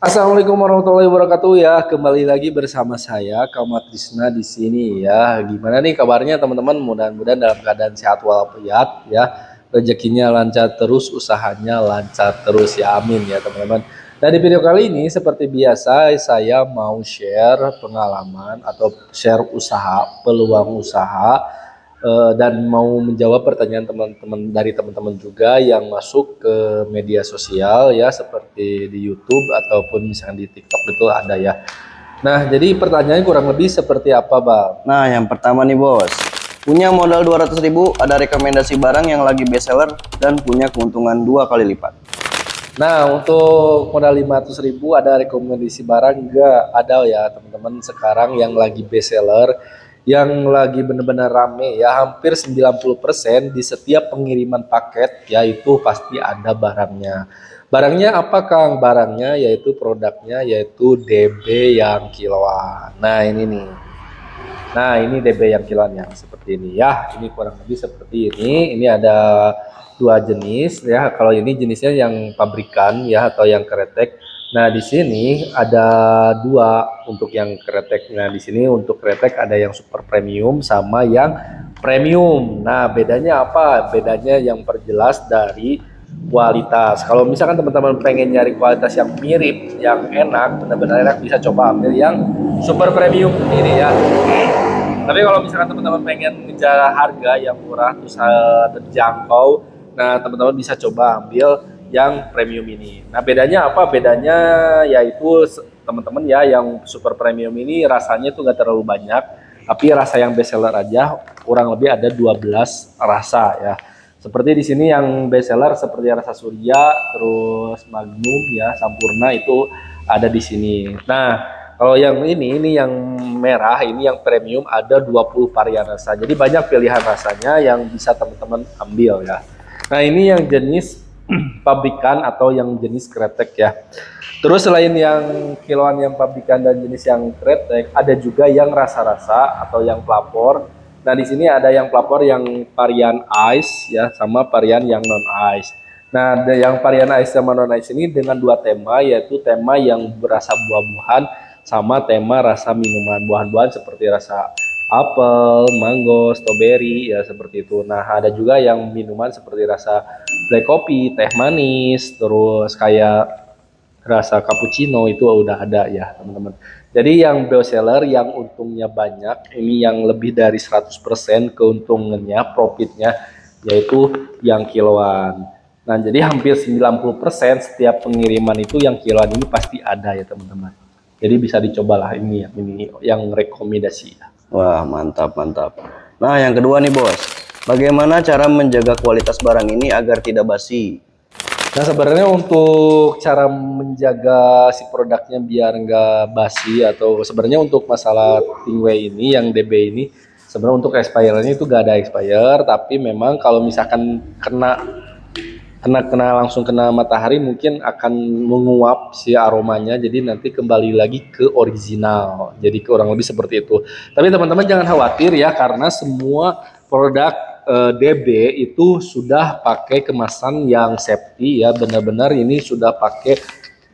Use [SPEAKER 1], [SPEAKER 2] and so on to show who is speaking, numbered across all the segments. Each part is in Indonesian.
[SPEAKER 1] Assalamualaikum warahmatullahi wabarakatuh ya. Kembali lagi bersama saya Kamat Krisna di sini ya. Gimana nih kabarnya teman-teman? Mudah-mudahan dalam keadaan sehat walafiat ya. Rezekinya lancar terus, usahanya lancar terus ya. Amin ya teman-teman. Nah, di video kali ini seperti biasa saya mau share pengalaman atau share usaha, peluang usaha dan mau menjawab pertanyaan teman-teman dari teman-teman juga yang masuk ke media sosial ya seperti di YouTube ataupun misalnya di TikTok itu ada ya. Nah, jadi pertanyaannya kurang lebih seperti apa, Bang?
[SPEAKER 2] Nah, yang pertama nih bos, punya modal 200.000, ada rekomendasi barang yang lagi best seller dan punya keuntungan 2 kali lipat.
[SPEAKER 1] Nah, untuk modal 500.000 ada rekomendasi barang enggak? Ada ya, teman-teman sekarang yang lagi best seller, yang lagi benar-benar rame ya, hampir 90% di setiap pengiriman paket yaitu pasti ada barangnya. Barangnya apa, Kang? Barangnya yaitu produknya yaitu DB yang kiloan. Nah, ini nih. Nah, ini DB yang kiloan yang seperti ini ya. Ini kurang lebih seperti ini. Ini ada dua jenis ya. Kalau ini jenisnya yang pabrikan ya atau yang kretek. Nah, di sini ada dua untuk yang kretek. Nah, di sini untuk kretek ada yang super premium sama yang premium. Nah, bedanya apa? Bedanya yang perjelas dari kualitas. Kalau misalkan teman-teman pengen nyari kualitas yang mirip, yang enak, benar-benar enak, bisa coba ambil yang super premium ini ya. Tapi kalau misalkan teman-teman pengen ngejar harga yang murah terus terjangkau, nah teman-teman bisa coba ambil yang premium ini. Nah, bedanya apa? Bedanya yaitu teman-teman ya yang super premium ini rasanya tuh nggak terlalu banyak, tapi rasa yang best seller aja kurang lebih ada 12 rasa ya. Seperti di sini yang best seller seperti rasa Surya, terus Magnum ya, Sampurna itu ada di sini. Nah, kalau yang ini yang merah, ini yang premium ada 20 varian rasa. Jadi banyak pilihan rasanya yang bisa teman-teman ambil ya. Nah, ini yang jenis pabrikan atau yang jenis kretek ya. Terus selain yang kiloan yang pabrikan dan jenis yang kretek, ada juga yang rasa-rasa atau yang pelapor. Nah, di sini ada yang pelapor yang varian ice ya sama varian yang non ice. Nah, yang varian ice sama non ice ini dengan dua tema, yaitu tema yang berasa buah-buahan sama tema rasa minuman buah-buahan seperti rasa apel, mango, strawberry ya seperti itu. Nah, ada juga yang minuman seperti rasa black coffee, teh manis, terus kayak rasa cappuccino itu udah ada ya, teman-teman. Jadi yang best seller yang untungnya banyak, ini yang lebih dari 100% keuntungannya, profitnya, yaitu yang kiloan. Nah, jadi hampir 90% setiap pengiriman itu yang kiloan ini pasti ada ya, teman-teman. Jadi bisa dicobalah ini yang rekomendasi ya.
[SPEAKER 2] Wah, mantap, mantap. Nah, yang kedua nih bos, bagaimana cara menjaga kualitas barang ini agar tidak basi?
[SPEAKER 1] Nah, sebenarnya untuk cara menjaga si produknya biar nggak basi atau sebenarnya untuk masalah Tingway ini yang DB ini sebenarnya untuk expire-nya itu nggak ada expire, tapi memang kalau misalkan kena langsung kena matahari mungkin akan menguap si aromanya, jadi nanti kembali lagi ke original. Jadi kurang lebih seperti itu. Tapi teman-teman jangan khawatir ya, karena semua produk DB itu sudah pakai kemasan yang safety ya, benar-benar ini sudah pakai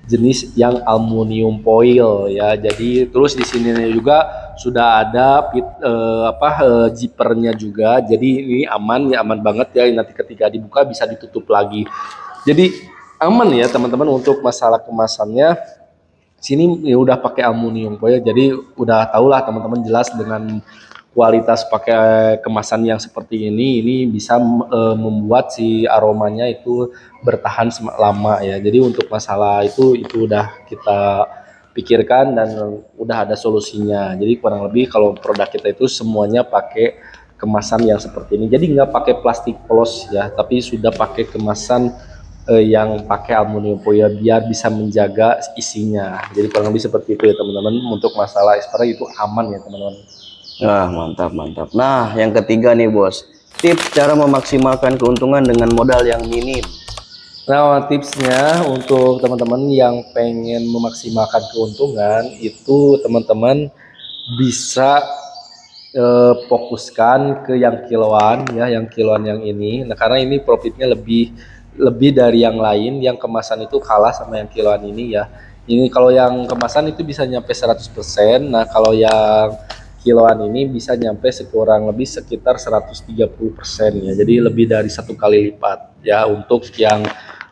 [SPEAKER 1] jenis yang aluminium foil ya. Jadi terus di sini juga sudah ada zippernya juga. Jadi ini aman ya, aman banget ya. Nanti ketika dibuka bisa ditutup lagi. Jadi aman ya teman-teman untuk masalah kemasannya. Sini ya udah pakai aluminium foil. Jadi udah tahulah teman-teman jelas dengan kualitas pakai kemasan yang seperti ini bisa membuat si aromanya itu bertahan lama ya. Jadi untuk masalah itu udah kita pikirkan dan udah ada solusinya. Jadi kurang lebih kalau produk kita itu semuanya pakai kemasan yang seperti ini. Jadi nggak pakai plastik polos ya, tapi sudah pakai kemasan yang pakai aluminium foil biar bisa menjaga isinya. Jadi kurang lebih seperti itu ya teman-teman. Untuk masalah expire itu aman ya teman-teman.
[SPEAKER 2] Wah, mantap, mantap. Nah, yang ketiga nih bos, tips cara memaksimalkan keuntungan dengan modal yang minim.
[SPEAKER 1] Nah, tipsnya untuk teman-teman yang pengen memaksimalkan keuntungan itu teman-teman bisa fokuskan ke yang kiloan ya, yang kiloan yang ini. Nah, karena ini profitnya lebih dari yang lain, yang kemasan itu kalah sama yang kiloan ini ya. Ini kalau yang kemasan itu bisa nyampe 100%. Nah, kalau yang kiloan ini bisa nyampe kurang lebih sekitar 130% ya. Jadi lebih dari 1 kali lipat ya untuk yang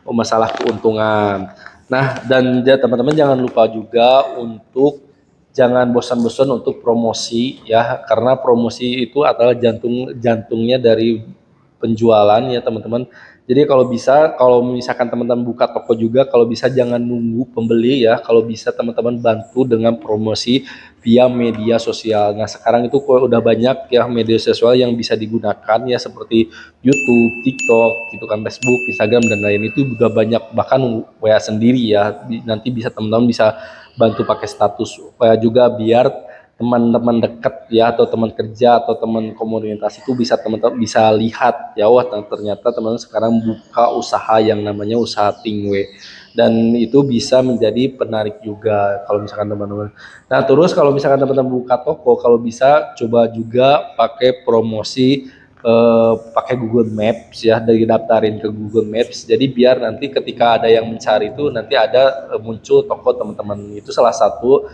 [SPEAKER 1] masalah keuntungan. Nah, dan teman-teman jangan lupa juga untuk jangan bosan-bosan untuk promosi ya, karena promosi itu adalah jantungnya dari penjualan ya teman-teman. Jadi kalau bisa, kalau misalkan teman-teman buka toko juga, kalau bisa jangan nunggu pembeli ya. Kalau bisa teman-teman bantu dengan promosi via media sosial. Nah sekarang itu udah banyak ya media sosial yang bisa digunakan ya, seperti YouTube, TikTok, gitu kan, Facebook, Instagram dan lain itu juga banyak. Bahkan WA sendiri ya, nanti bisa teman-teman bisa bantu pakai status WA juga, biar teman-teman dekat ya, atau teman kerja atau teman komunitas itu bisa teman-teman bisa lihat ya, wah ternyata teman-teman sekarang buka usaha yang namanya usaha Tingwe, dan itu bisa menjadi penarik juga kalau misalkan teman-teman. Nah terus kalau misalkan teman-teman buka toko, kalau bisa coba juga pakai promosi, pakai Google Maps ya, dari daftarin ke Google Maps, jadi biar nanti ketika ada yang mencari itu nanti ada muncul toko teman-teman. Itu salah satu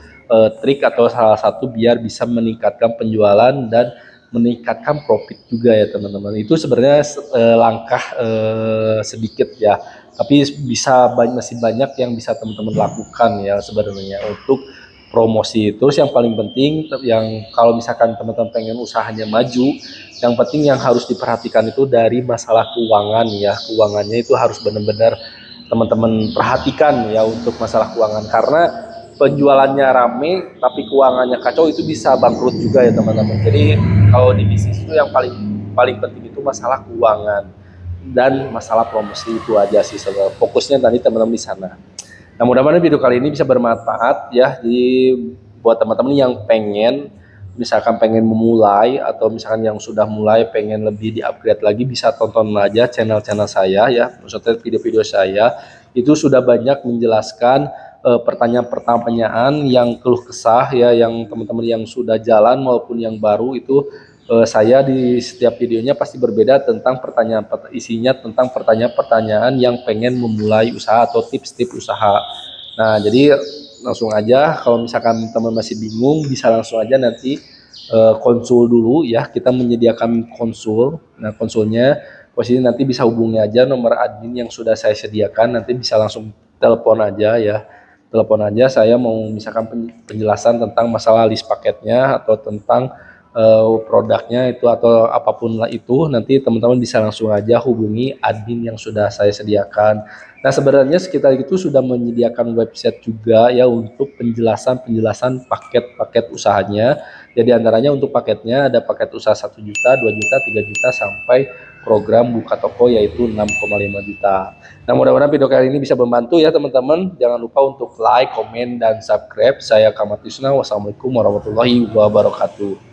[SPEAKER 1] trik atau salah satu biar bisa meningkatkan penjualan dan meningkatkan profit juga ya teman-teman. Itu sebenarnya langkah sedikit ya, tapi masih banyak yang bisa teman-teman lakukan ya sebenarnya untuk promosi. Terus yang paling penting, yang kalau misalkan teman-teman pengen usahanya maju, yang penting yang harus diperhatikan itu dari masalah keuangan ya. Keuangannya itu harus benar-benar teman-teman perhatikan ya untuk masalah keuangan, karena penjualannya rame tapi keuangannya kacau itu bisa bangkrut juga ya teman-teman. Jadi kalau di bisnis itu yang paling paling penting itu masalah keuangan dan masalah promosi, itu aja sih sebenarnya. Fokusnya tadi teman-teman di sana. Nah mudah-mudahan video kali ini bisa bermanfaat ya. Jadi buat teman-teman yang pengen memulai, atau misalkan yang sudah mulai pengen lebih di-upgrade lagi, bisa tonton aja channel-channel saya ya. Maksudnya video-video saya itu sudah banyak menjelaskan pertanyaan-pertanyaan yang keluh kesah ya, yang teman-teman yang sudah jalan maupun yang baru itu. Saya di setiap videonya pasti berbeda tentang pertanyaan, isinya tentang pertanyaan-pertanyaan yang pengen memulai usaha atau tips-tips usaha. Nah jadi langsung aja, kalau misalkan teman masih bingung bisa langsung aja nanti konsul dulu ya, kita menyediakan konsul. Nah konsulnya posisi nanti bisa hubungi aja nomor admin yang sudah saya sediakan, nanti bisa langsung telepon aja ya, telepon aja, saya mau misalkan penjelasan tentang masalah list paketnya atau tentang produknya itu atau apapun lah itu, nanti teman-teman bisa langsung aja hubungi admin yang sudah saya sediakan. Nah sebenarnya sekitar itu sudah menyediakan website juga ya untuk penjelasan paket-paket usahanya. Jadi antaranya untuk paketnya ada paket usaha 1 juta, 2 juta, 3 juta, sampai program buka toko yaitu 6,5 juta. Nah mudah-mudahan video kali ini bisa membantu ya teman-teman. Jangan lupa untuk like, komen, dan subscribe. Saya Kamat Yusna. Wassalamualaikum warahmatullahi wabarakatuh.